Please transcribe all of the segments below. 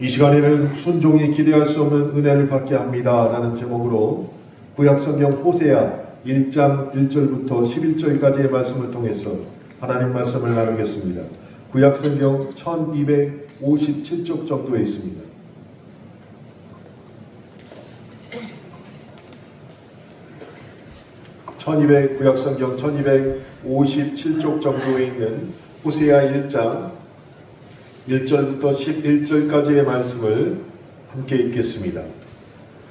이 시간에는 순종이 기대할 수 없는 은혜를 받게 합니다 라는 제목으로 구약성경 호세아 1장 1절부터 11절까지의 말씀을 통해서 하나님 말씀을 나누겠습니다. 구약성경 1257쪽 정도에 있습니다. 구약성경 1257쪽 정도에 있는 호세아 1장 1절부터 11절까지의 말씀을 함께 읽겠습니다.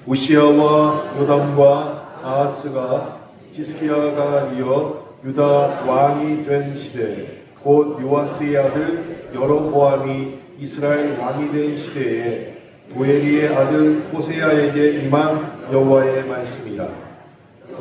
우시아와 요담과 아하스가 히스기야가 이어 유다 왕이 된 시대, 곧 요아스의 아들 여로보암이 이스라엘 왕이 된 시대에 도엘이의 아들 호세아에게 임한 여호와의 말씀이라.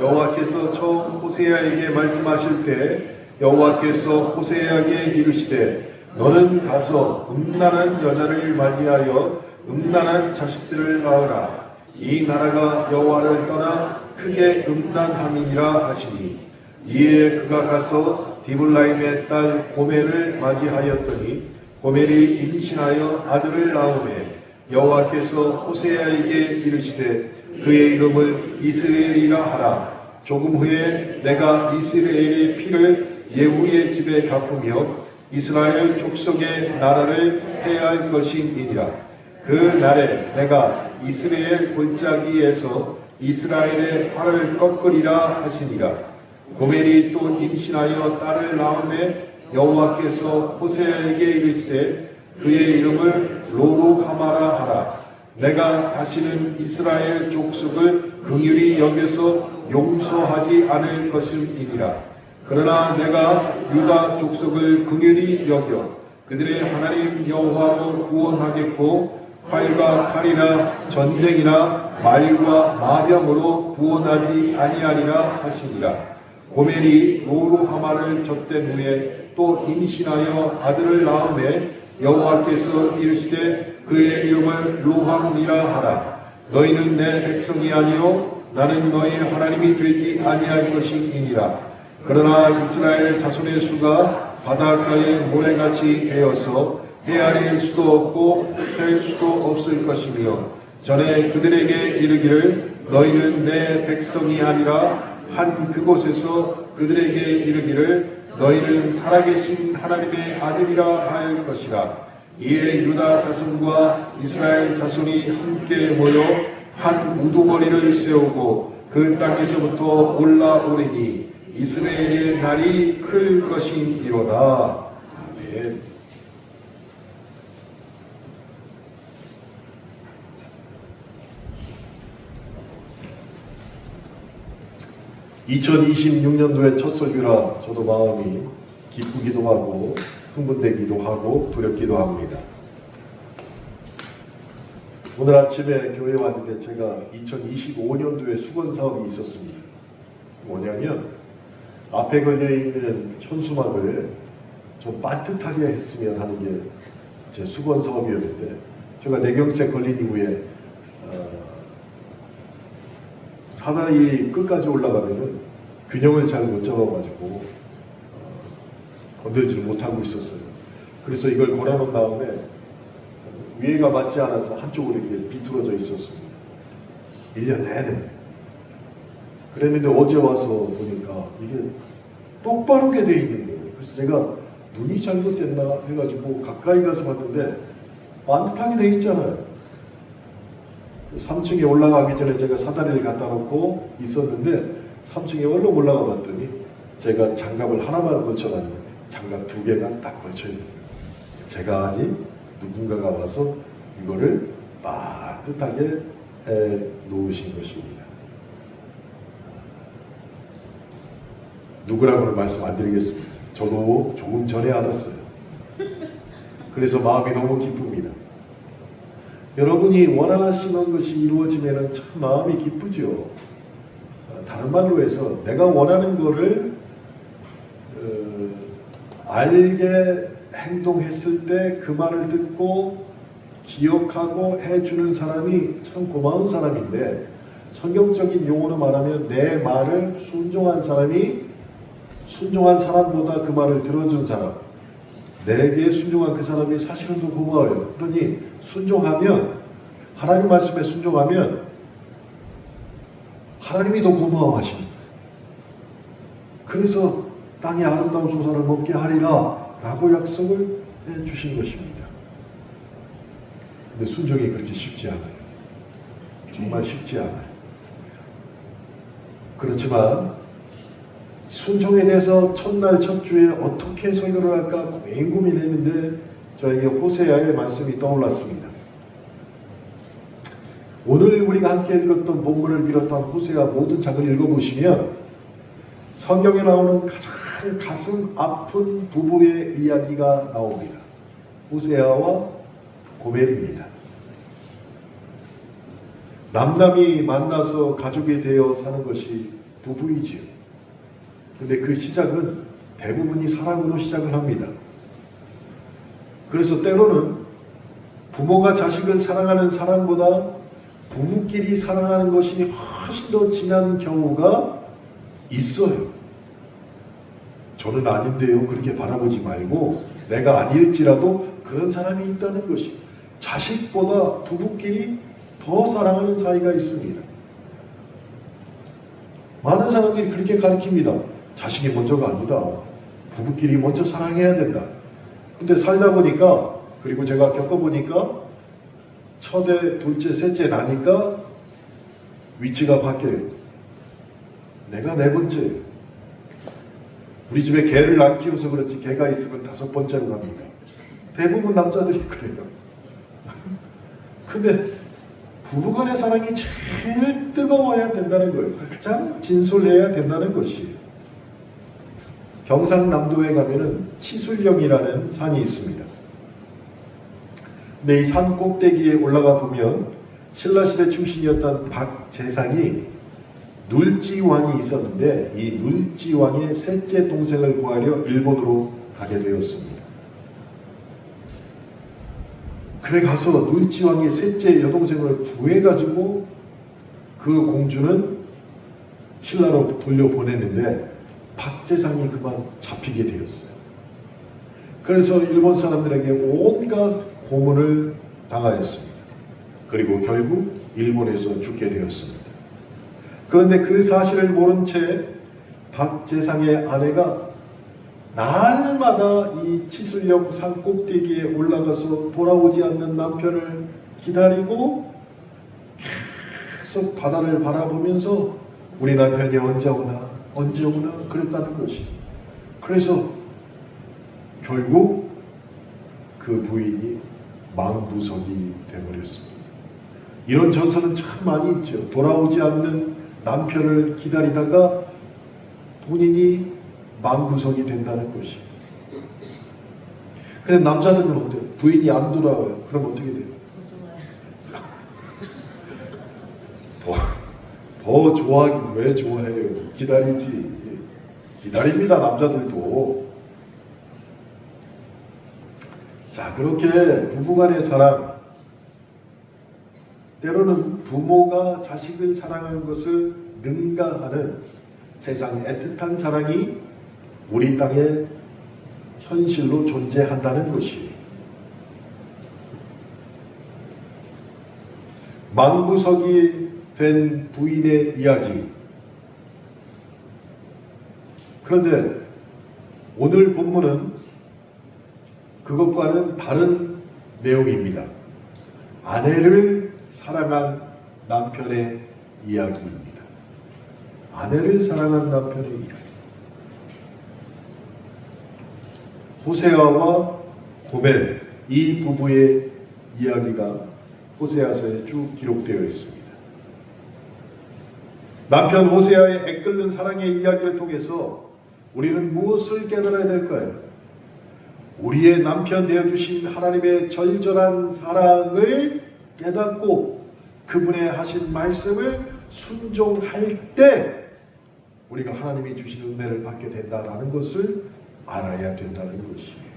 여호와께서 처음 호세아에게 말씀하실 때 여호와께서 호세아에게 이르시되 너는 가서 음란한 여자를 맞이하여 음란한 자식들을 낳으라. 이 나라가 여호와를 떠나 크게 음란함이니라 하시니, 이에 그가 가서 디블라임의 딸 고멜을 맞이하였더니 고멜이 임신하여 아들을 낳으매 여호와께서 호세아에게 이르시되 그의 이름을 이스라엘이라 하라. 조금 후에 내가 이스라엘의 피를 예후의 집에 갚으며 이스라엘 족속의 나라를 해할 것이니라. 그 날에 내가 이스라엘 골짜기에서 이스라엘의 활을 꺾으리라 하시니라. 고멜이 또 임신하여 딸을 낳으매 여호와께서 호세아에게 이르시되 그의 이름을 로루하마라 하라. 내가 다시는 이스라엘 족속을 긍휼히 여겨서 용서하지 않을 것임이니라. 그러나 내가 유다 족속을 긍휼히 여겨 그들의 하나님 여호와로 구원하겠고 활과 칼이나 전쟁이나 말과 마병으로 구원하지 아니하리라 하시니라. 고멜이 로루하마를 젖된 후에 또 임신하여 아들을 낳으매 여호와께서 이르시되 그의 이름을 루함이라 하라. 너희는 내 백성이 아니요 나는 너희 하나님이 되지 아니할 것이니라. 그러나 이스라엘 자손의 수가 바닷가의 모래같이 되어서 헤아릴 수도 없고 셀 수도 없을 것이며 전에 그들에게 이르기를 너희는 내 백성이 아니라 한 그곳에서 그들에게 이르기를 너희는 살아계신 하나님의 아들이라 할 것이라. 이에 유다 자손과 이스라엘 자손이 함께 모여 한 우두머리를 세우고 그 땅에서부터 올라오리니 이스라엘의 날이 클 것이니로다. 아멘. (2026년도의) 첫 설교라 저도 마음이 기쁘기도 하고 흥분되기도 하고 두렵기도 합니다. 오늘 아침에 교회 왔는데 제가 2025년도에 수건 사업이 있었습니다. 뭐냐면 앞에 걸려있는 현수막을 좀 반듯하게 했으면 하는 게 제 수건 사업이었는데, 제가 뇌경색 걸린 이후에 사다리 끝까지 올라가면 균형을 잘 못 잡아가지고 건들지를 못하고 있었어요. 그래서 이걸 걸어놓은 다음에 위에가 맞지 않아서 한쪽으로 이렇게 비틀어져 있었습니다. 1년 내내. 그랬는데 어제 와서 보니까 이게 똑바르게 돼 있는 거예요. 그래서 제가 눈이 잘못됐나 해가지고 가까이 가서 봤는데 반듯하게 돼 있잖아요. 3층에 올라가기 전에 제가 사다리를 갖다 놓고 있었는데 3층에 얼른 올라가 봤더니 제가 장갑을 하나만 걸쳐놨는데 장갑 2개가 딱 걸쳐있는 거예요. 제가 아닌 누군가가 와서 이거를 반듯하게 해 놓으신 것입니다. 누구라고는 말씀 안 드리겠습니다. 저도 조금 전에 알았어요. 그래서 마음이 너무 기쁩니다. 여러분이 원하시는 것이 이루어지면 참 마음이 기쁘죠. 다른 말로 해서 내가 원하는 거를 알게 행동했을 때 그 말을 듣고 기억하고 해주는 사람이 참 고마운 사람인데, 성경적인 용어로 말하면 내 말을 순종한 사람보다 그 말을 들어준 사람, 내게 순종한 그 사람이 사실은 더 고마워요. 그러니 순종하면, 하나님 말씀에 순종하면 하나님이 더 고마워하십니다. 그래서 땅의 아름다운 소산을 먹게 하리라 라고 약속을 해주신 것입니다. 근데 순종이 그렇게 쉽지 않아요. 정말 쉽지 않아요. 그렇지만 순종에 대해서 첫날 첫 주에 어떻게 설교를 할까 고민했는데 저에게 호세아의 말씀이 떠올랐습니다. 오늘 우리가 함께 읽었던 본문을 비롯한 호세아 모든 장을 읽어보시면 성경에 나오는 가장 가슴 아픈 부부의 이야기가 나옵니다. 호세아와 고멜입니다. 남남이 만나서 가족이 되어 사는 것이 부부이지요. 근데 그 시작은 대부분이 사랑으로 시작을 합니다. 그래서 때로는 부모가 자식을 사랑하는 사랑보다 부부끼리 사랑하는 것이 훨씬 더 진한 경우가 있어요. 저는 아닌데요. 그렇게 바라보지 말고 내가 아닐지라도 그런 사람이 있다는 것이, 자식보다 부부끼리 더 사랑하는 사이가 있습니다. 많은 사람들이 그렇게 가르칩니다. 자식이 먼저가 아니다. 부부끼리 먼저 사랑해야 된다. 근데 살다 보니까, 그리고 제가 겪어보니까 첫째, 둘째, 셋째 나니까 위치가 바뀌어요. 내가 네 번째. 우리 집에 개를 안 키워서 그렇지 개가 있으면 다섯 번째로 갑니다. 대부분 남자들이 그래요. 근데 부부간의 사랑이 제일 뜨거워야 된다는 거예요. 가장 진솔해야 된다는 것이. 경상남도에 가면은 치술령이라는 산이 있습니다. 근데 이 산 꼭대기에 올라가 보면 신라시대 출신이었던 박재상이 눌지왕이 있었는데 이 눌지왕의 셋째 동생을 구하려 일본으로 가게 되었습니다. 그래 가서 눌지왕의 셋째 여동생을 구해가지고 그 공주는 신라로 돌려보냈는데 박재상이 그만 잡히게 되었어요. 그래서 일본 사람들에게 온갖 고문을 당하였습니다. 그리고 결국 일본에서 죽게 되었습니다. 그런데 그 사실을 모른 채 박재상의 아내가 날마다 이 치술령 산 꼭대기에 올라가서 돌아오지 않는 남편을 기다리고 계속 바다를 바라보면서 우리 남편이 언제 오나 그랬다는 것이. 그래서 결국 그 부인이 망부석이 되어버렸습니다. 이런 전설은 참 많이 있죠. 돌아오지 않는 남편을 기다리다가 본인이 망부석이 된다는 것이. 근데 남자들은 어때요? 부인이 안 돌아와요. 그럼 어떻게 돼요? 더 좋아하긴 왜 좋아해요? 기다리지. 기다립니다. 남자들도. 자, 그렇게 부부간의 사랑, 때로는 부모가 자식을 사랑하는 것을 능가하는 세상 애틋한 사랑이 우리 땅에 현실로 존재한다는 것이. 망부석이 된 부인의 이야기. 그런데 오늘 본문은 그것과는 다른 내용입니다. 아내를 사랑한 남편의 이야기입니다. 아내를 사랑한 남편의 이야기. 호세아와 고멜, 이 부부의 이야기가 호세아서에 쭉 기록되어 있습니다. 남편 호세아의 애끓는 사랑의 이야기를 통해서 우리는 무엇을 깨달아야 될까요? 우리의 남편 되어주신 하나님의 절절한 사랑을 깨닫고 그분의 하신 말씀을 순종할 때 우리가 하나님이 주신 은혜를 받게 된다는 것을 알아야 된다는 것이에요.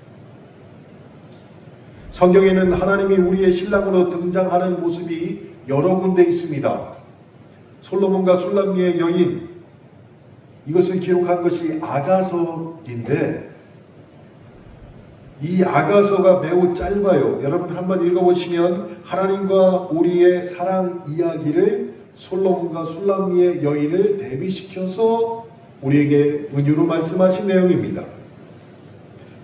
성경에는 하나님이 우리의 신랑으로 등장하는 모습이 여러 군데 있습니다. 솔로몬과 술람미의 여인, 이것을 기록한 것이 아가서인데 이 아가서가 매우 짧아요. 여러분 한번 읽어보시면 하나님과 우리의 사랑 이야기를 솔로몬과 술람미의 여인을 대비시켜서 우리에게 은유로 말씀하신 내용입니다.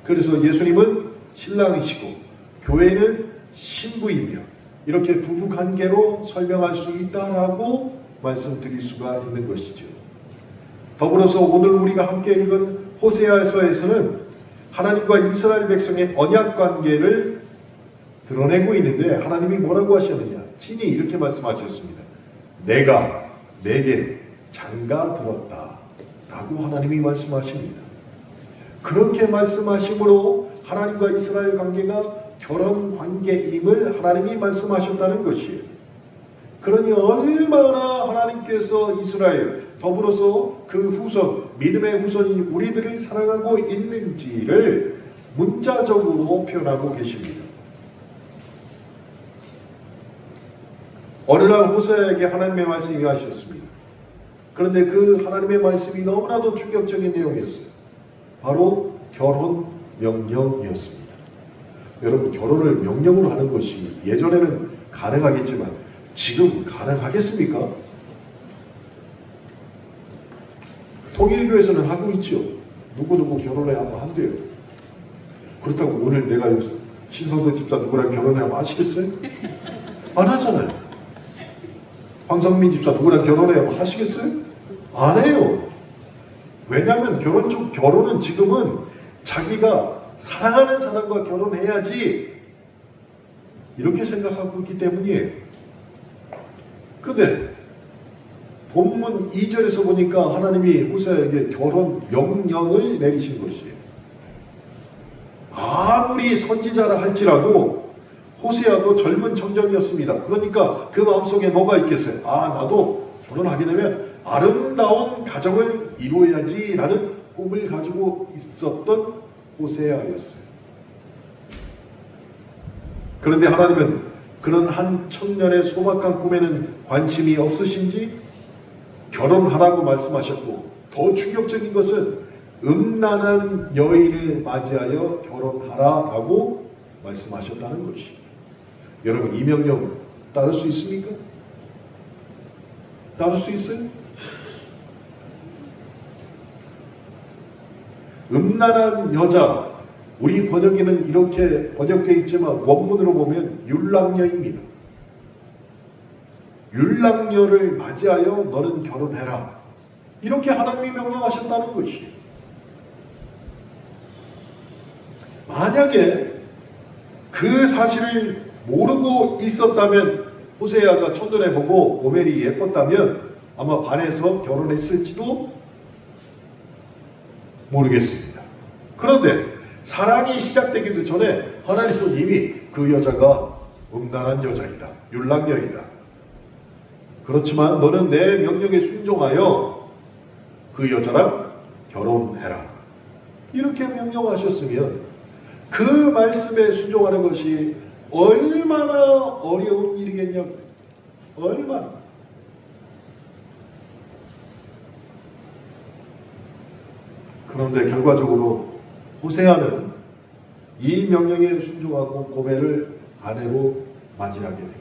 그래서 예수님은 신랑이시고 교회는 신부이며 이렇게 부부관계로 설명할 수 있다라고 말씀드릴 수가 있는 것이죠. 더불어서 오늘 우리가 함께 읽은 호세아서에서는 하나님과 이스라엘 백성의 언약관계를 드러내고 있는데 하나님이 뭐라고 하셨느냐? 친히 이렇게 말씀하셨습니다. 내가 내게 장가 들었다 라고 하나님이 말씀하십니다. 그렇게 말씀하심으로 하나님과 이스라엘 관계가 결혼 관계임을 하나님이 말씀하셨다는 것이에요. 그러니 얼마나 하나님께서 이스라엘 더불어서 그 후손, 믿음의 후손인 우리들을 사랑하고 있는지를 문자적으로 표현하고 계십니다. 어느 날 호세아에게 하나님의 말씀이 하셨습니다. 그런데 그 하나님의 말씀이 너무나도 충격적인 내용이었어요. 바로 결혼 명령이었습니다. 여러분, 결혼을 명령으로 하는 것이 예전에는 가능하겠지만 지금 가능하겠습니까? 통일교에서는 하고 있죠. 누구누구 결혼해야 한대요. 그렇다고 오늘 내가 신성도 집사 누구랑 결혼하면 하시겠어요? 안 하잖아요. 황성민 집사 누구랑 결혼해야 하시겠어요? 안 해요. 왜냐하면 결혼은 지금은 자기가 사랑하는 사람과 결혼해야지 이렇게 생각하고 있기 때문이에요. 근데 본문 2절에서 보니까 하나님이 호세아에게 결혼 명령을 내리신 것이에요. 아무리 선지자라 할지라도 호세아도 젊은 청년이었습니다. 그러니까 그 마음속에 뭐가 있겠어요? 나도 결혼하게 되면 아름다운 가정을 이루어야지 라는 꿈을 가지고 있었던 호세아였어요. 그런데 하나님은 그런 한 청년의 소박한 꿈에는 관심이 없으신지 결혼하라고 말씀하셨고, 더 충격적인 것은 음란한 여인을 맞이하여 결혼하라라고 말씀하셨다는 것이. 여러분, 이 명령 따를 수 있습니까? 따를 수 있어요? 음란한 여자, 우리 번역에는 이렇게 번역되어 있지만 원문으로 보면 율랑녀입니다. 율랑녀를 맞이하여 너는 결혼해라. 이렇게 하나님이 명령하셨다는 것이에요. 만약에 그 사실을 모르고 있었다면, 호세아가 첫눈에 보고 고멜이 예뻤다면 아마 반해서 결혼했을지도 모르겠습니다. 그런데 사랑이 시작되기도 전에 하나님은 이미 그 여자가 음란한 여자이다, 율랑녀이다. 그렇지만 너는 내 명령에 순종하여 그 여자랑 결혼해라. 이렇게 명령하셨으면 그 말씀에 순종하는 것이 얼마나 어려운 일이겠냐고. 얼마나. 그런데 결과적으로 호세아는 이 명령에 순종하고 고멜을 아내로 맞이하게 됩니다.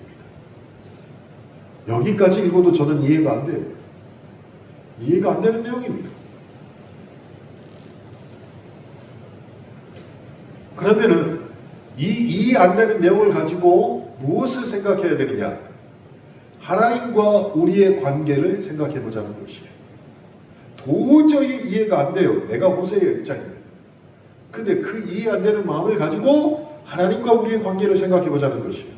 여기까지 읽어도 저는 이해가 안 돼요. 이해가 안 되는 내용입니다. 그러면은 이 안 되는 내용을 가지고 무엇을 생각해야 되느냐? 하나님과 우리의 관계를 생각해 보자는 것이에요. 도저히 이해가 안 돼요. 내가 호세의 입장입니다. 근데 그 이해 안 되는 마음을 가지고 하나님과 우리의 관계를 생각해 보자는 것이에요.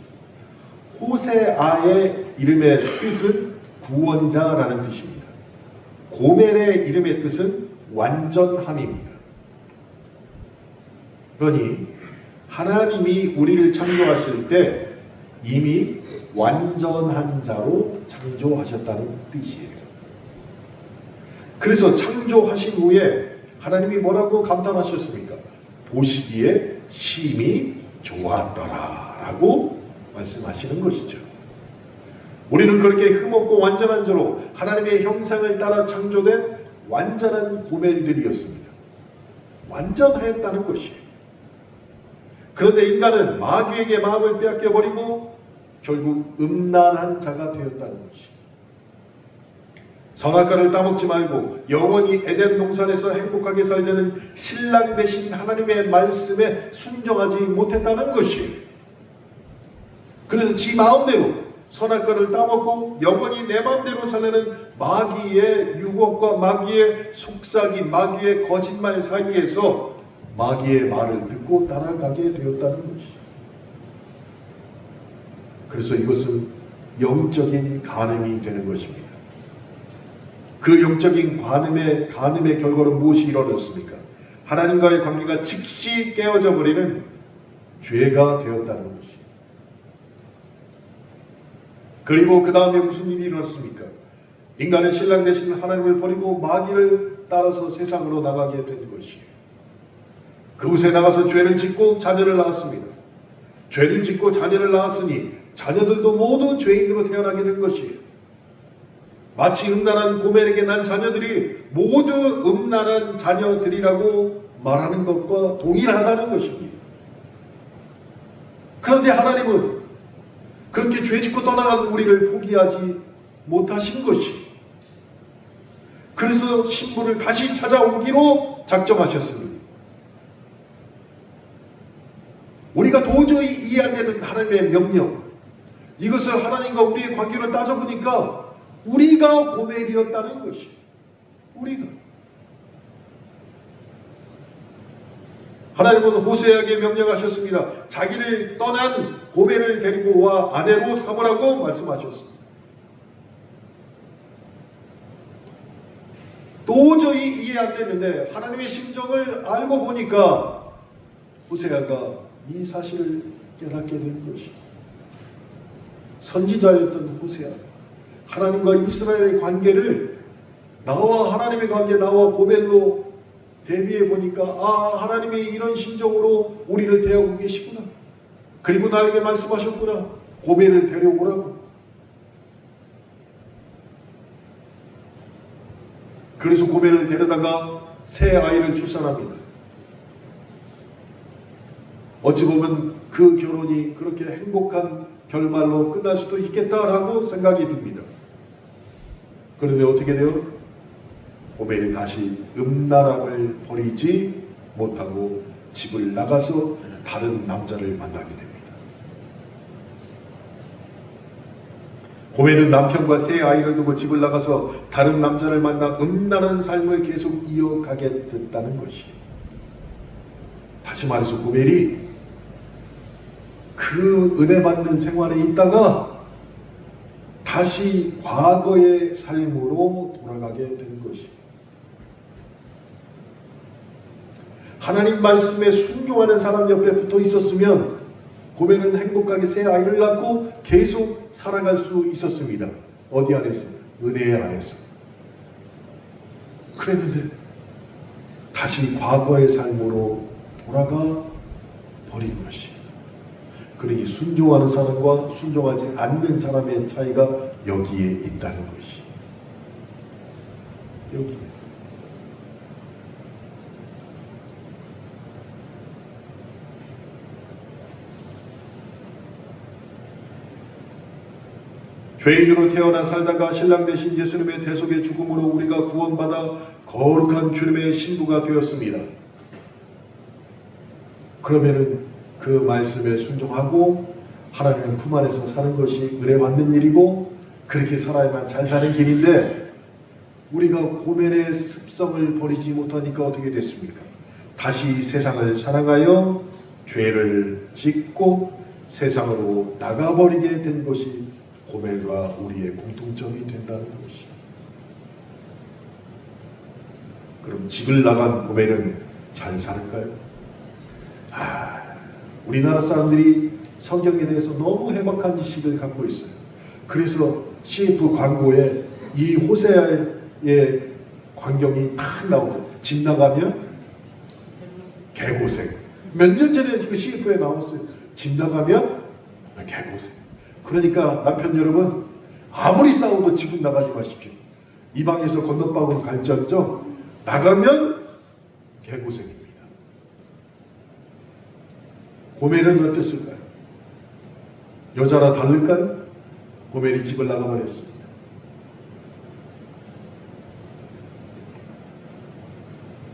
호세아의 이름의 뜻은 구원자라는 뜻입니다. 고멜의 이름의 뜻은 완전함입니다. 그러니 하나님이 우리를 창조하실 때 이미 완전한 자로 창조하셨다는 뜻이에요. 그래서 창조하신 후에 하나님이 뭐라고 감탄하셨습니까? 보시기에 심히 좋았더라 라고 말씀하시는 것이죠. 우리는 그렇게 흠없고 완전한 자로 하나님의 형상을 따라 창조된 완전한 고멜들이었습니다. 완전하였다는 것이에요. 그런데 인간은 마귀에게 마음을 빼앗겨버리고 결국 음란한 자가 되었다는 것이. 선악과를 따먹지 말고 영원히 에덴 동산에서 행복하게 살자는 신랑 되신 하나님의 말씀에 순종하지 못했다는 것이. 그래서 지 마음대로 선악과를 따먹고 영원히 내 마음대로 살려는 마귀의 유혹과 마귀의 속삭임, 마귀의 거짓말 사이에서 마귀의 말을 듣고 따라가게 되었다는 것이. 그래서 이것은 영적인 간음이 되는 것입니다. 그 영적인 간음의 결과로 무엇이 일어났습니까? 하나님과의 관계가 즉시 깨어져 버리는 죄가 되었다는 것이. 그리고 그 다음에 무슨 일이 일어났습니까? 인간의 신랑 되신 하나님을 버리고 마귀를 따라서 세상으로 나가게 된 것이에요. 그곳에 나가서 죄를 짓고 자녀를 낳았습니다. 죄를 짓고 자녀를 낳았으니 자녀들도 모두 죄인으로 태어나게 된 것이에요. 마치 음란한 고멜에게 난 자녀들이 모두 음란한 자녀들이라고 말하는 것과 동일하다는 것입니다. 그런데 하나님은 그렇게 죄짓고 떠나간 우리를 포기하지 못하신 것이. 그래서 신부를 다시 찾아오기로 작정하셨습니다. 우리가 도저히 이해 안 되는 하나님의 명령, 이것을 하나님과 우리의 관계를 따져보니까 우리가 고멜이었다는 것이. 우리가. 하나님은 호세아에게 명령하셨습니다. 자기를 떠난 고멜을 데리고 와 아내로 삼으라고 말씀하셨습니다. 도저히 이해 안 되는데 하나님의 심정을 알고 보니까 호세아가 이 사실을 깨닫게 된 것이. 선지자였던 호세아, 하나님과 이스라엘의 관계를 나와 하나님의 관계, 나와 고멜로 대비해 보니까 하나님이 이런 심정으로 우리를 대하고 계시구나. 그리고 나에게 말씀하셨구나. 고멜을 데려오라고. 그래서 고멜을 데려다가 새 아이를 출산합니다. 어찌 보면 그 결혼이 그렇게 행복한 결말로 끝날 수도 있겠다라고 생각이 듭니다. 그런데 어떻게 돼요? 고멜이 다시 음란함을 버리지 못하고 집을 나가서 다른 남자를 만나게 됩니다. 고멜은 남편과 새 아이를 두고 집을 나가서 다른 남자를 만나 음란한 삶을 계속 이어가게 됐다는 것이. 다시 말해서 고멜이 그 은혜 받는 생활에 있다가 다시 과거의 삶으로 돌아가게 된 것이. 하나님 말씀에 순종하는 사람 옆에 붙어 있었으면 고멜은 행복하게 새 아이를 낳고 계속 살아갈 수 있었습니다. 어디 안에서? 은혜 안에서. 그랬는데 다시 과거의 삶으로 돌아가 버린 것이. 그러니 순종하는 사람과 순종하지 않는 사람의 차이가 여기에 있다는 것이. 여기. 죄인으로 태어나 살다가 신랑 되신 예수님의 대속의 죽음으로 우리가 구원받아 거룩한 주님의 신부가 되었습니다. 그러면은 그 말씀에 순종하고 하나님의 품 안에서 사는 것이 은혜 받는 일이고, 그렇게 살아야만 잘 사는 길인데, 우리가 고멜의 습성을 버리지 못하니까 어떻게 됐습니까? 다시 세상을 사랑하여 죄를 짓고 세상으로 나가버리게 된 것이 고멜과 우리의 공통점이 된다는 것이. 그럼 집을 나간 고멜은 잘 살까요? 우리나라 사람들이 성경에 대해서 너무 해박한 지식을 갖고 있어요. 그래서 CF 광고에 이 호세아의 광경이 딱 나오죠. 집 나가면 개고생. 몇 년 전에 그 CF에 나왔어요. 집 나가면 개고생. 그러니까 남편 여러분, 아무리 싸워도 집은 나가지 마십시오. 이 방에서 건너방으로 갈지언정 나가면 개고생입니다. 고멜은 어땠을까요? 여자라 다를까요? 고멜이 집을 나가버렸습니다.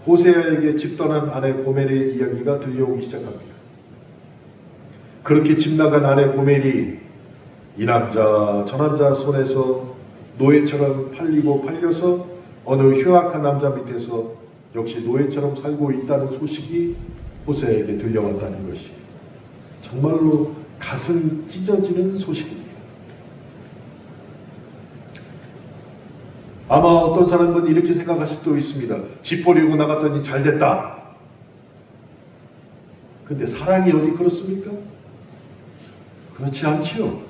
호세아에게 집 떠난 아내 고멜의 이야기가 들려오기 시작합니다. 그렇게 집 나간 아내 고멜이 이 남자 저 남자 손에서 노예처럼 팔리고 팔려서 어느 흉악한 남자 밑에서 역시 노예처럼 살고 있다는 소식이 호세아에게 들려왔다는 것이 정말로 가슴 찢어지는 소식입니다. 아마 어떤 사람은 이렇게 생각하실 수도 있습니다. 집 버리고 나갔더니 잘됐다. 근데 사랑이 어디 그렇습니까? 그렇지 않지요.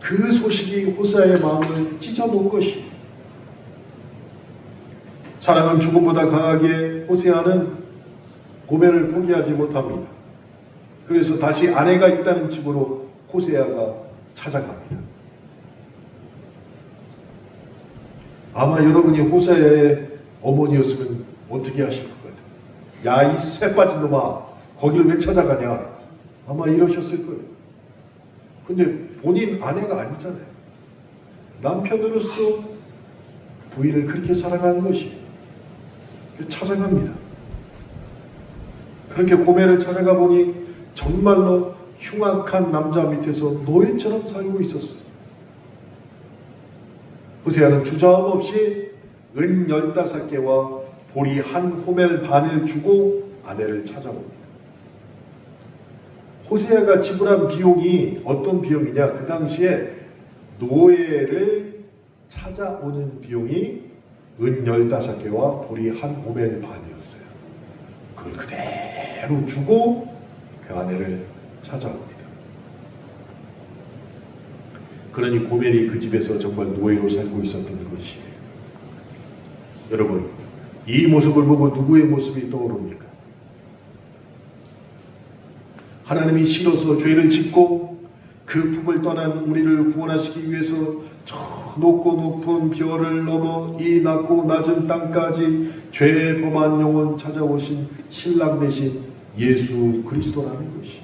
그 소식이 호세아의 마음을 찢어놓은 것이 사랑은 죽음보다 강하게 호세아는 고멜을 포기하지 못합니다. 그래서 다시 아내가 있다는 집으로 호세아가 찾아갑니다. 아마 여러분이 호세아의 어머니였으면 어떻게 하실 것 같아요? 야, 이 쇠 빠진 놈아, 거길 왜 찾아가냐? 아마 이러셨을 거예요. 근데 본인 아내가 아니잖아요. 남편으로서 부인을 그렇게 사랑하는 것이 찾아갑니다. 그렇게 고멜을 찾아가 보니 정말로 흉악한 남자 밑에서 노예처럼 살고 있었어요. 호세아는 주저함 없이 은 15개와 보리 한 호멜 반을 주고 아내를 찾아옵니다. 호세아가 지불한 비용이 어떤 비용이냐? 그 당시에 노예를 찾아오는 비용이 은 15개와 보리 한 호멜 반이었어요. 그걸 그대로 주고 그 아내를 찾아옵니다. 그러니 고멜이 그 집에서 정말 노예로 살고 있었던 것이에요. 여러분, 이 모습을 보고 누구의 모습이 떠오릅니까? 하나님이 싫어서 죄를 짓고 그 품을 떠난 우리를 구원하시기 위해서 저 높고 높은 별을 넘어 이 낮고 낮은 땅까지 죄 범한 영혼 찾아오신 신랑 되신 예수 그리스도라는 것이.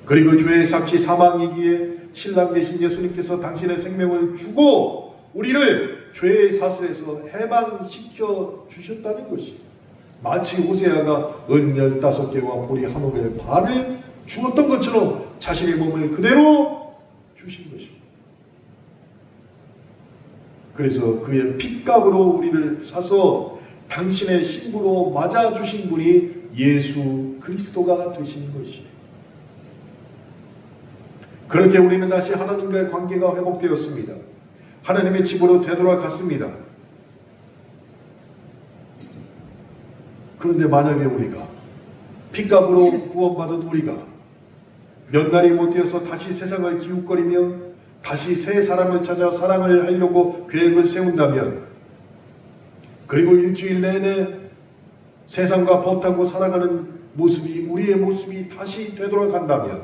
그리고 죄의 삭시 사망이기에 신랑 되신 예수님께서 당신의 생명을 주고 우리를 죄의 사슬에서 해방시켜 주셨다는 것이 마치 호세아가 은 15개와 보리 한 호멜 반을 주었던 것처럼 자신의 몸을 그대로 주신 것입니다. 그래서 그의 핏값으로 우리를 사서 당신의 신부로 맞아주신 분이 예수 그리스도가 되신 것이에요. 그렇게 우리는 다시 하나님과의 관계가 회복되었습니다. 하나님의 집으로 되돌아갔습니다. 그런데 만약에 우리가 핏값으로 구원받은 우리가 몇 날이 못 되어서 다시 세상을 기웃거리며 다시 새 사람을 찾아 사랑을 하려고 계획을 세운다면, 그리고 일주일 내내 세상과 버타고 살아가는 모습이 우리의 모습이 다시 되돌아간다면,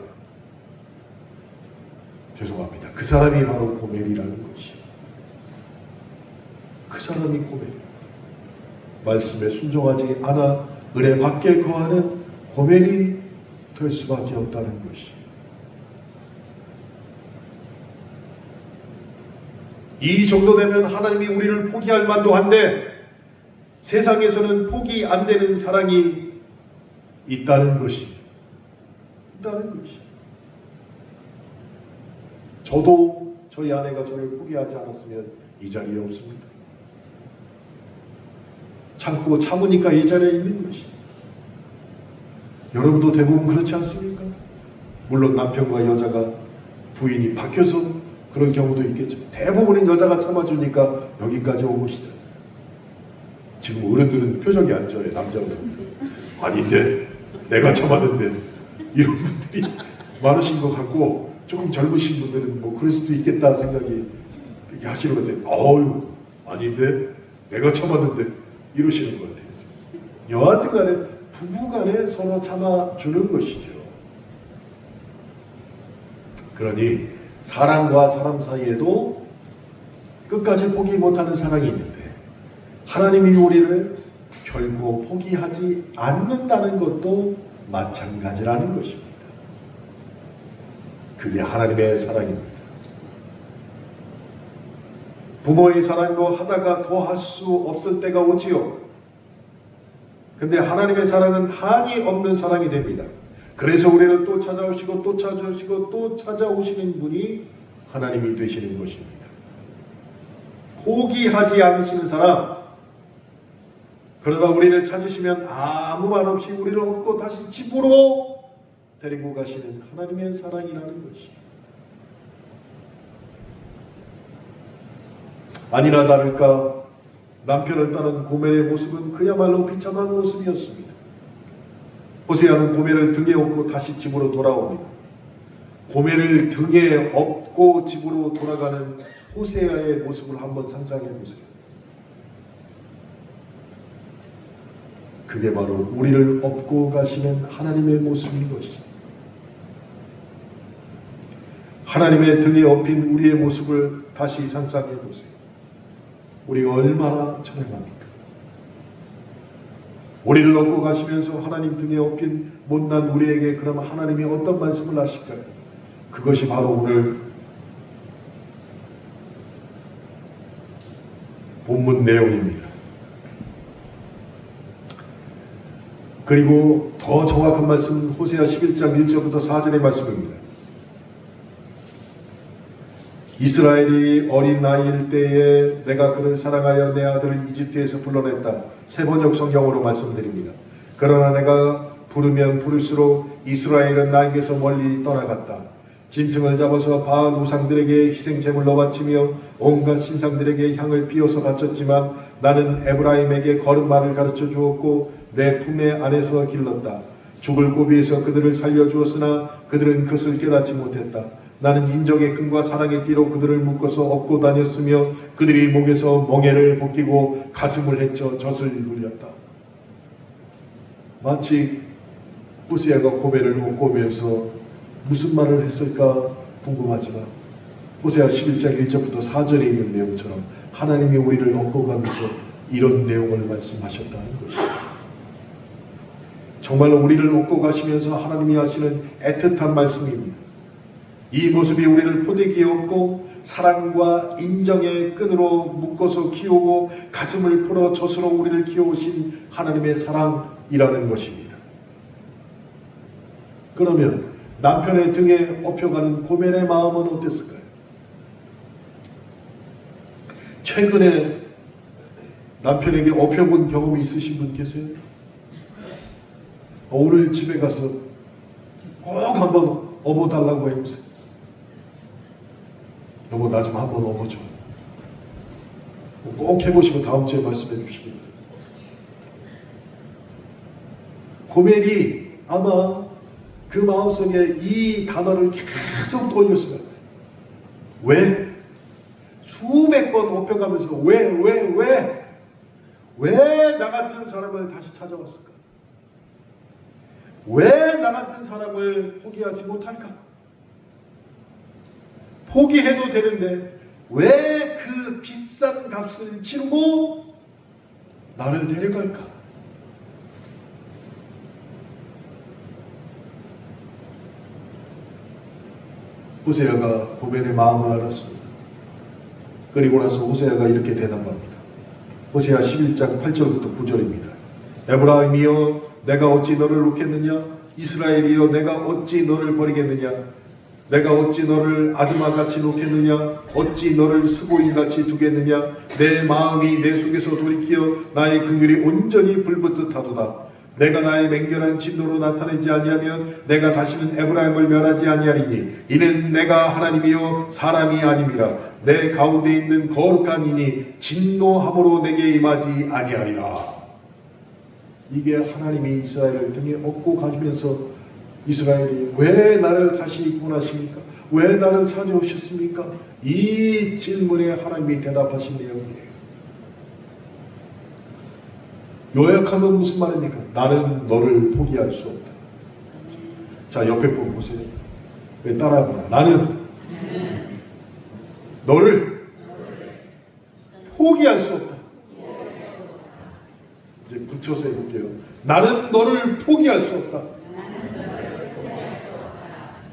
죄송합니다. 그 사람이 바로 고멜이라는 것이. 그 사람이 고멜. 말씀에 순종하지 않아 은혜 밖에 거하는 고멜이 될 수밖에 없다는 것이. 이 정도 되면 하나님이 우리를 포기할 만도 한데 세상에서는 포기 안 되는 사랑이 있다는 것이. 저도 저희 아내가 저를 포기하지 않았으면 이 자리에 없습니다. 참고 참으니까 이 자리에 있는 것이. 여러분도 대부분 그렇지 않습니까? 물론 남편과 여자가 부인이 바뀌어서 그런 경우도 있겠죠. 대부분은 여자가 참아주니까 여기까지 온 것이죠. 지금 어른들은 표정이 안 좋아요. 남자분들. 아닌데 내가 참았는데 이런 분들이 많으신 것 같고, 조금 젊으신 분들은 뭐 그럴 수도 있겠다 생각이 이렇게 하시는 것 같아요. 어유 아닌데 내가 참았는데 이러시는 것 같아요. 여하튼 간에 부부간에 서로 참아주는 것이죠. 그러니 사람과 사람 사이에도 끝까지 포기 못하는 사랑이 있는데, 하나님이 우리를 결코 포기하지 않는다는 것도 마찬가지라는 것입니다. 그게 하나님의 사랑입니다. 부모의 사랑도 하다가 더 할 수 없을 때가 오지요. 근데 하나님의 사랑은 한이 없는 사랑이 됩니다. 그래서 우리는 또 찾아오시고 또 찾아오시고 또 찾아오시는 분이 하나님이 되시는 것입니다. 포기하지 않으시는 사람, 그러다 우리를 찾으시면 아무 말 없이 우리를 얻고 다시 집으로 데리고 가시는 하나님의 사랑이라는 것이에요. 아니나 다를까 남편을 떠난 고멜의 모습은 그야말로 비참한 모습이었습니다. 호세아는 고멜을 등에 업고 다시 집으로 돌아옵니다. 고멜을 등에 업고 집으로 돌아가는 호세아의 모습을 한번 상상해 보세요. 그게 바로 우리를 업고 가시는 하나님의 모습인 것이죠. 하나님의 등에 업힌 우리의 모습을 다시 상상해 보세요. 우리가 얼마나 찬양합니까? 우리를 업고 가시면서 하나님 등에 업힌 못난 우리에게 그러면 하나님이 어떤 말씀을 하실까요? 그것이 바로 오늘 본문 내용입니다. 그리고 더 정확한 말씀은 호세아 11장 1절부터 4절의 말씀입니다. 이스라엘이 어린 나이일 때에 내가 그를 사랑하여 내 아들을 이집트에서 불러냈다. 세번역 성경으로 말씀드립니다. 그러나 내가 부르면 부를수록 이스라엘은 나에게서 멀리 떠나갔다. 짐승을 잡아서 바알 우상들에게 희생제물로 바치며 온갖 신상들에게 향을 피워서 바쳤지만 나는 에브라임에게 걸음마를 가르쳐 주었고 내 품에 안에서 길렀다. 죽을 고비에서 그들을 살려주었으나 그들은 그것을 깨닫지 못했다. 나는 인정의 끈과 사랑의 띠로 그들을 묶어서 업고 다녔으며 그들이 목에서 멍에를 벗기고 가슴을 헤쳐 젖을 흘렸다. 마치 호세아가 고멜을 업고 오면서 무슨 말을 했을까 궁금하지만 호세아 11장 1절부터 4절에 있는 내용처럼 하나님이 우리를 업고 가면서 이런 내용을 말씀하셨다는 것입니다. 정말로 우리를 업고 가시면서 하나님이 하시는 애틋한 말씀입니다. 이 모습이 우리를 포대기에 업고 사랑과 인정의 끈으로 묶어서 키우고 가슴을 풀어 젖으로 우리를 키워오신 하나님의 사랑이라는 것입니다. 그러면 남편의 등에 업혀가는 고멜의 마음은 어땠을까요? 최근에 남편에게 업혀본 경험이 있으신 분 계세요? 오늘 집에 가서 꼭 한번 업어달라고 해보세요. 여보, 나 좀 한번 업어줘. 꼭 해보시고 다음 주에 말씀해 주시기. 고멜이 아마 그 마음속에 이 단어를 계속 돌렸을 것 같아요. 왜? 수백 번 업혀가면서 왜 나 같은 사람을 다시 찾아왔을까? 왜 나 같은 사람을 포기하지 못할까? 포기해도 되는데 왜 그 비싼 값을 치르고 나를 데려갈까? 호세아가 고멜의 마음을 알았습니다. 그리고 나서 호세아가 이렇게 대답합니다. 호세아 11장 8절부터 9절입니다. 에브라임이여 내가 어찌 너를 놓겠느냐? 이스라엘이여 내가 어찌 너를 버리겠느냐? 내가 어찌 너를 아드마같이 놓겠느냐? 어찌 너를 스보이같이 두겠느냐? 내 마음이 내 속에서 돌이키어 나의 긍휼이 온전히 불붙듯 하도다. 내가 나의 맹렬한 진노로 나타내지 아니하면 내가 다시는 에브라임을 멸하지 아니하리니 이는 내가 하나님이요 사람이 아님이라. 내 가운데 있는 거룩한 이니 진노함으로 내게 임하지 아니하리라. 이게 하나님이 이스라엘을 등에 업고 가시면서 이스라엘이 왜 나를 다시 입군하십니까? 왜 나를 찾아오셨습니까? 이 질문에 하나님이 대답하신 내용이에요. 요약하면 무슨 말입니까? 나는 너를 포기할 수 없다. 자, 옆에 분 보세요. 왜 따라하구나. 나는 너를 포기할 수 없다. 이제 붙여서 해볼게요. 나는 너를 포기할 수 없다.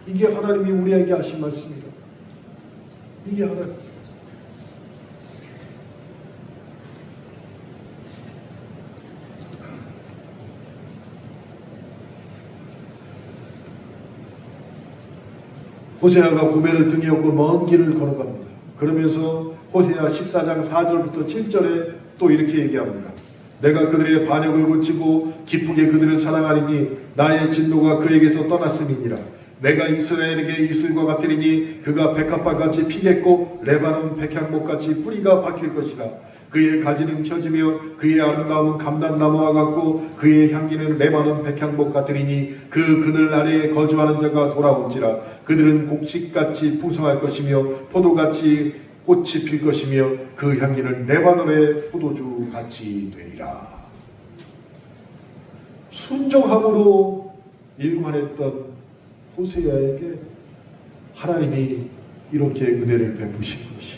이게 하나님이 우리에게 하신 말씀입니다. 이게 하나님. 호세아가 고멜을 등에 업고 먼 길을 걸어갑니다. 그러면서 호세아 14장 4절부터 7절에 또 이렇게 얘기합니다. 내가 그들의 반역을 고치고 기쁘게 그들을 사랑하리니 나의 진노가 그에게서 떠났음이니라. 내가 이스라엘에게 이슬과 같으리니 그가 백합화같이 피겠고 레바논 백향목같이 뿌리가 박힐 것이라. 그의 가지는 펴지며 그의 아름다움은 감람나무와 같고 그의 향기는 레바논 백향목 같으리니 그 그늘 아래에 거주하는 자가 돌아온지라. 그들은 곡식같이 풍성할 것이며 포도같이 꽃이 필 것이며 그 향기는 레바논의 포도주 같이 되리라. 순종함으로 일관했던 호세아에게 하나님이 이렇게 은혜를 베푸신 것이,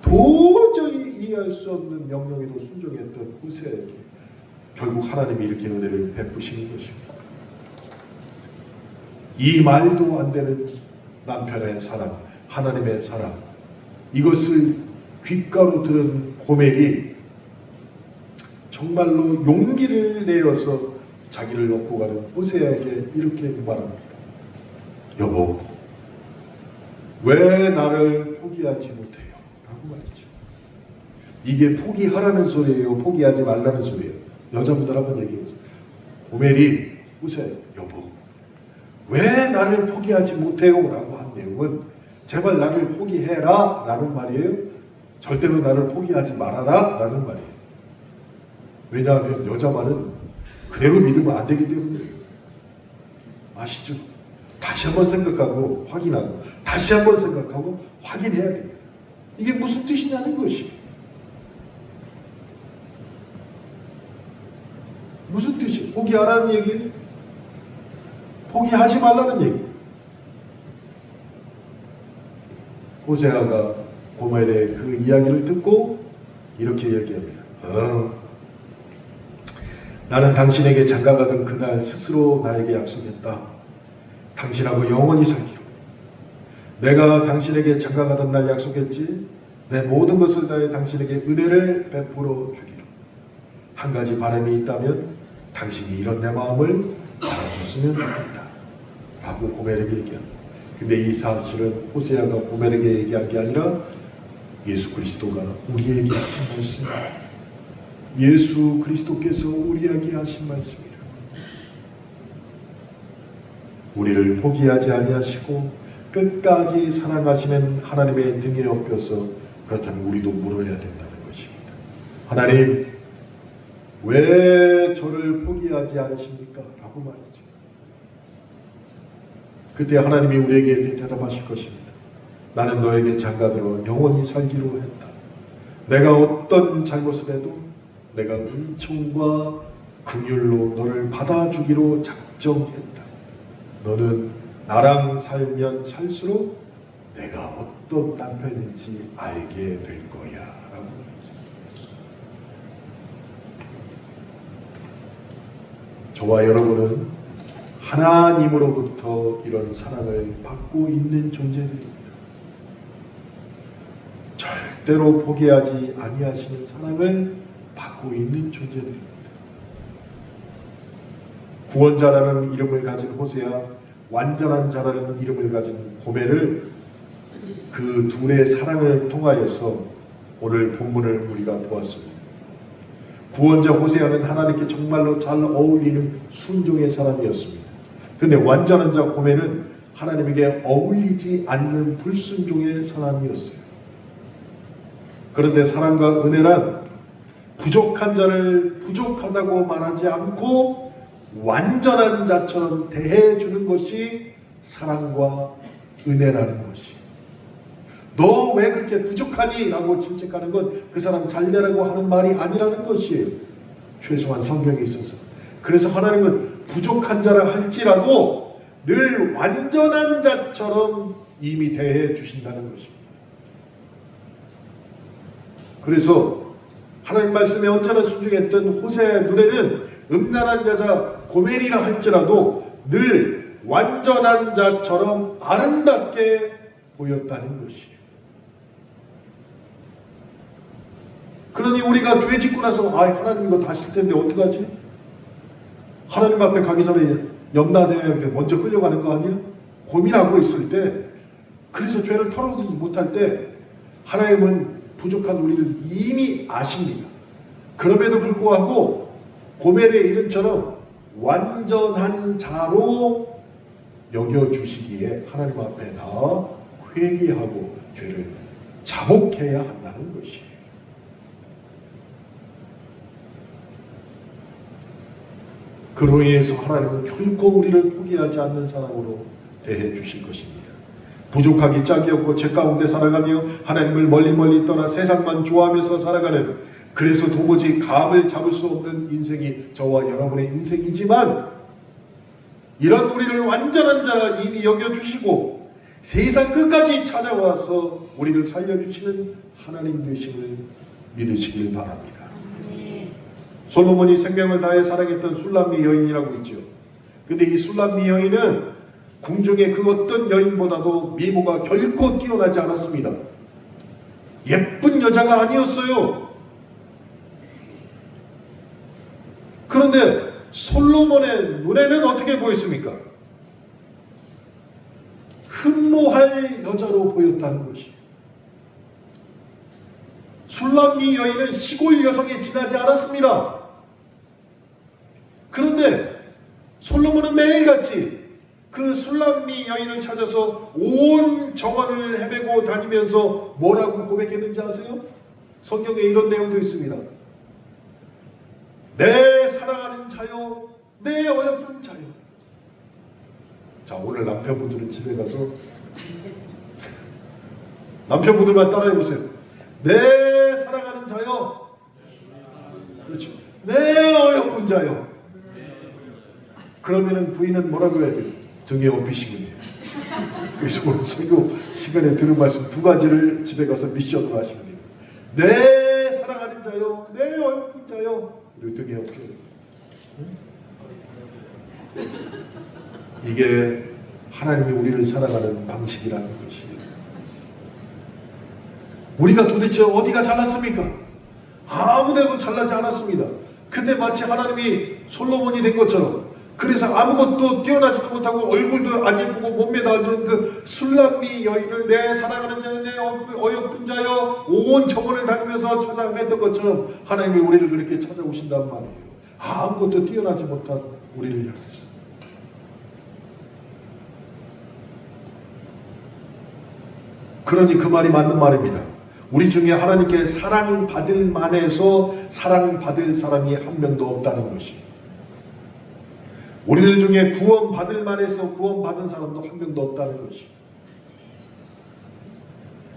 도저히 이해할 수 없는 명령에도 순종했던 호세아에게 결국 하나님이 이렇게 은혜를 베푸시는 것입니다. 이 말도 안 되는 남편의 사랑, 하나님의 사랑, 이것을 귓가로 들은 고멜이 정말로 용기를 내어서 자기를 얻고 가는 호세아에게 이렇게 말합니다. 여보, 왜 나를 포기하지 못해요? 라고 말했죠. 이게 포기하라는 소리예요? 포기하지 말라는 소리예요? 여자분들 한번 얘기해보세요. 고멜이 호세아, 여보, 왜 나를 포기하지 못해요? 라고 한 내용은 제발 나를 포기해라 라는 말이에요? 절대로 나를 포기하지 말아라 라는 말이에요. 왜냐하면 여자 말은 그대로 믿으면 안 되기 때문에. 아시죠? 다시 한번 생각하고 확인하고 다시 한번 생각하고 확인해야 돼요. 이게 무슨 뜻이냐는 것이. 무슨 뜻이에요? 포기하라는 얘기예요? 포기하지 말라는 얘기예요. 호세아가 고멜의 그 이야기를 듣고 이렇게 얘기합니다. 나는 당신에게 장가가던 그날 스스로 나에게 약속했다. 당신하고 영원히 살기로. 내가 당신에게 장가가던 날 약속했지. 내 모든 것을 다해 당신에게 은혜를 베풀어 주기로. 한 가지 바람이 있다면 당신이 이런 내 마음을 알아줬으면 좋겠다 라고 고멜에게 얘기합니다. 근데 이 사실은 호세아가 고멜에게 얘기한 게 아니라 예수 그리스도가 우리에게 하신 말씀입니다. 예수 그리스도께서 우리에게 하신 말씀입니다. 우리를 포기하지 아니하시고 끝까지 사랑하시는 하나님의 등에 업혀서 그렇다면 우리도 물어야 된다는 것입니다. 하나님, 왜 저를 포기하지 않으십니까? 라고 말이죠. 그때 하나님이 우리에게 대답하실 것입니다. 나는 너에게 장가들어 영원히 살기로 했다. 내가 어떤 잘못을 해도 내가 은총과 긍휼로 너를 받아주기로 작정했다. 너는 나랑 살면 살수록 내가 어떤 남편인지 알게 될 거야 라고. 저와 여러분은 하나님으로부터 이런 사랑을 받고 있는 존재들입니다. 절대로 포기하지 아니하시는 사랑을 받고 있는 존재들입니다. 구원자라는 이름을 가진 호세아, 완전한 자라는 이름을 가진 고멜을, 그 둘의 사랑을 통하여서 오늘 본문을 우리가 보았습니다. 구원자 호세아는 하나님께 정말로 잘 어울리는 순종의 사람이었습니다. 그런데 완전한 자 고멜은 하나님에게 어울리지 않는 불순종의 사람이었어요. 그런데 사랑과 은혜란 부족한 자를 부족하다고 말하지 않고 완전한 자처럼 대해주는 것이 사랑과 은혜라는 것이. 너 왜 그렇게 부족하니? 라고 질책하는 건 그 사람 잘되라고 하는 말이 아니라는 것이에요. 최소한 성경에 있어서. 그래서 하나님은 부족한 자라 할지라도 늘 완전한 자처럼 이미 대해 주신다는 것입니다. 그래서 하나님 말씀에 언제나 순종했던 호세의 눈에는 음란한 여자 고멜이라 할지라도 늘 완전한 자처럼 아름답게 보였다는 것이에요. 그러니 우리가 죄 짓고 나서 하나님 이거 다실 텐데 어떡하지? 하나님 앞에 가기 전에 염라대왕한테 먼저 끌려가는 거 아니야? 고민하고 있을 때, 그래서 죄를 털어주지 못할 때 하나님은 부족한 우리를 이미 아십니다. 그럼에도 불구하고 고멜의 이름처럼 완전한 자로 여겨주시기에 하나님 앞에 나와 회개하고 죄를 자복해야 한다는 것이에요. 그로 인해서 하나님은 결코 우리를 포기하지 않는 사람으로 대해 주실 것입니다. 부족하기 짝이 없고 죄 가운데 살아가며 하나님을 멀리 떠나 세상만 좋아하면서 살아가는, 그래서 도무지 감을 잡을 수 없는 인생이 저와 여러분의 인생이지만, 이런 우리를 완전한 자라 이미 여겨주시고 세상 끝까지 찾아와서 우리를 살려주시는 하나님 되심을 믿으시길 바랍니다. 솔로몬이 생명을 다해 사랑했던 술람미 여인이라고 있죠. 근데 이 술람미 여인은 궁중의 그 어떤 여인보다도 미모가 결코 뛰어나지 않았습니다. 예쁜 여자가 아니었어요. 그런데 솔로몬의 눈에는 어떻게 보였습니까? 흠모할 여자로 보였다는 것이에요. 술람미 여인은 시골 여성에 지나지 않았습니다. 그런데 솔로몬은 매일같이 그 술람미 여인을 찾아서 온 정원을 헤매고 다니면서 뭐라고 고백했는지 아세요? 성경에 이런 내용도 있습니다. 내 사랑하는 자요, 내 어여쁜 자요. 자, 오늘 남편분들은 집에 가서 남편분들만 따라해보세요. 내 사랑하는 자요, 그렇죠, 내 어여쁜 자요. 그러면은 부인은 뭐라고 해야 돼요? 등에 업히시면 돼요. 그래서 오늘 설교 시간에 들은 말씀 두 가지를 집에 가서 미션으로 하시면 돼요. 내 사랑하는 자요, 내 어여쁜 자요. 그리고 등에 업혀요. 이게 하나님이 우리를 사랑하는 방식이라는 것이에요. 우리가 도대체 어디가 잘났습니까? 아무데도 잘나지 않았습니다. 근데 마치 하나님이 솔로몬이 된 것처럼, 그래서 아무것도 뛰어나지도 못하고 얼굴도 안 예쁘고 몸매도 안 좋은 그 술람미 여인을 내 사랑하는 자여, 내 어여쁜 자여, 온 정원을 다니면서 찾아 헤맸던 것처럼 하나님이 우리를 그렇게 찾아오신단 말이에요. 아무것도 뛰어나지 못한 우리를 향해서. 그러니 그 말이 맞는 말입니다. 우리 중에 하나님께 사랑받을 만해서 사랑받을 사람이 한 명도 없다는 것이, 우리들 중에 구원받을 만해서 구원받은 사람도 한 명도 없다는 것이,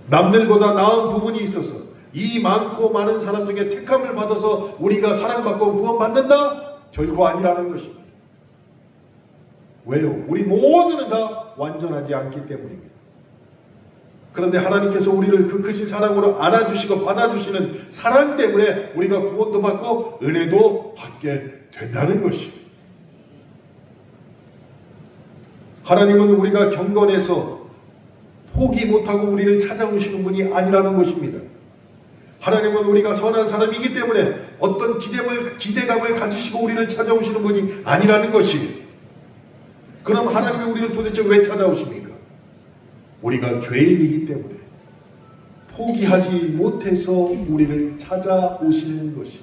남들보다 나은 부분이 있어서 이 많고 많은 사람 중에 택함을 받아서 우리가 사랑받고 구원받는다? 결코 아니라는 것입니다. 왜요? 우리 모두는 다 완전하지 않기 때문입니다. 그런데 하나님께서 우리를 그 크신 사랑으로 안아주시고 받아주시는 사랑 때문에 우리가 구원도 받고 은혜도 받게 된다는 것입니다. 하나님은 우리가 경건해서 포기 못하고 우리를 찾아오시는 분이 아니라는 것입니다. 하나님은 우리가 선한 사람이기 때문에 어떤 기대감을 가지시고 우리를 찾아오시는 분이 아니라는 것이에요. 그럼 하나님이 우리를 도대체 왜 찾아오십니까? 우리가 죄인이기 때문에 포기하지 못해서 우리를 찾아오시는 것이에요.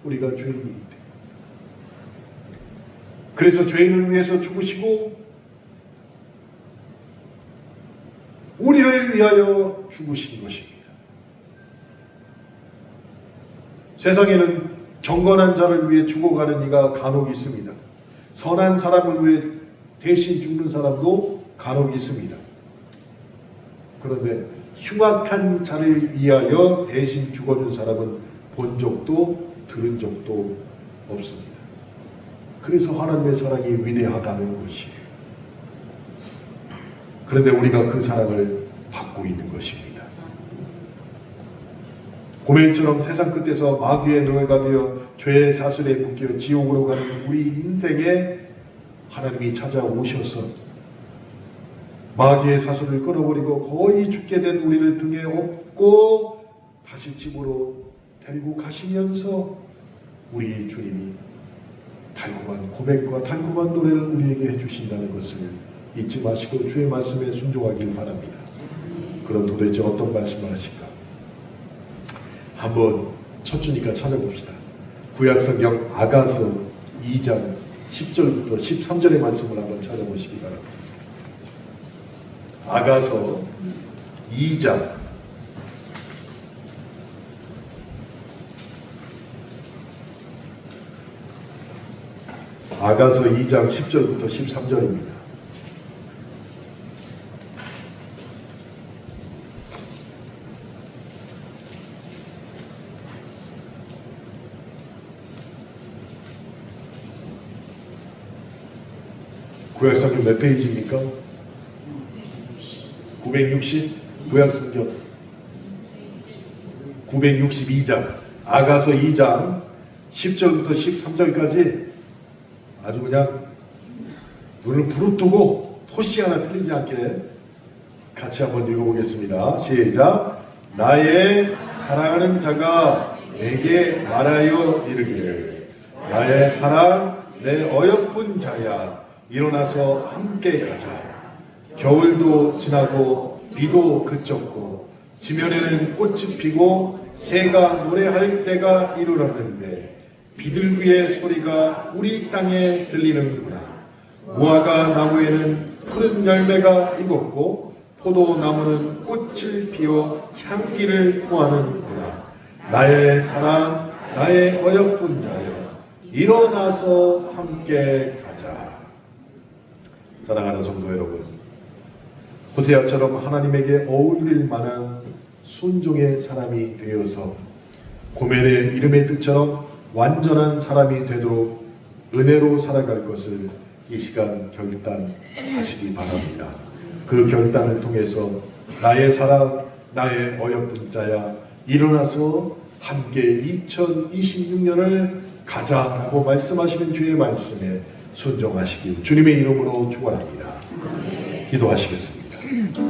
우리가 죄인이기 때문에. 그래서 죄인을 위해서 죽으시고 우리를 위하여 죽으신 것입니다. 세상에는 경건한 자를 위해 죽어가는 이가 간혹 있습니다. 선한 사람을 위해 대신 죽는 사람도 간혹 있습니다. 그런데 흉악한 자를 위하여 대신 죽어준 사람은 본 적도 들은 적도 없습니다. 그래서 하나님의 사랑이 위대하다는 것이에요. 그런데 우리가 그 사랑을 받고 있는 것입니다. 고멜처럼 세상 끝에서 마귀의 노예가 되어 죄의 사슬에 묶여 지옥으로 가는 우리 인생에 하나님이 찾아오셔서 마귀의 사슬을 끊어버리고 거의 죽게 된 우리를 등에 업고 다시 집으로 데리고 가시면서 우리 주님이 달콤한 고백과 달콤한 노래를 우리에게 해주신다는 것을 잊지 마시고 주의 말씀에 순종하길 바랍니다. 그럼 도대체 어떤 말씀을 하실까? 한번 첫 주니까 찾아봅시다. 구약성경 아가서 2장 10절부터 13절의 말씀을 한번 찾아보시기 바랍니다. 아가서 2장 아가서 2장 10절부터 13절입니다. 구약성경 몇 페이지입니까? 960? 구약성경 962장 아가서 2장 10절부터 13절까지 아주 그냥 눈을 부릅뜨고 토시 하나 틀리지 않게 같이 한번 읽어보겠습니다. 시작. 나의 사랑하는 자가 내게 말하여 이르기를 나의 사랑 내 어여쁜 자야 일어나서 함께 가자. 겨울도 지나고 비도 그쳤고 지면에는 꽃이 피고 새가 노래할 때가 이르렀는데 비둘기의 소리가 우리 땅에 들리는구나. 무화과 나무에는 푸른 열매가 익었고 포도나무는 꽃을 피워 향기를 토하는구나. 나의 사랑 나의 어여쁜 자여 일어나서 함께 가자. 사랑하는 성도 여러분, 호세아처럼 하나님에게 어울릴 만한 순종의 사람이 되어서 고멜의 이름의 뜻처럼 완전한 사람이 되도록 은혜로 살아갈 것을 이 시간 결단하시기 바랍니다. 그 결단을 통해서 나의 사랑, 나의 어여쁜 자야 일어나서 함께 2026년을 가자라고 말씀하시는 주의 말씀에 순종하시길 주님의 이름으로 축원합니다. 기도하시겠습니다.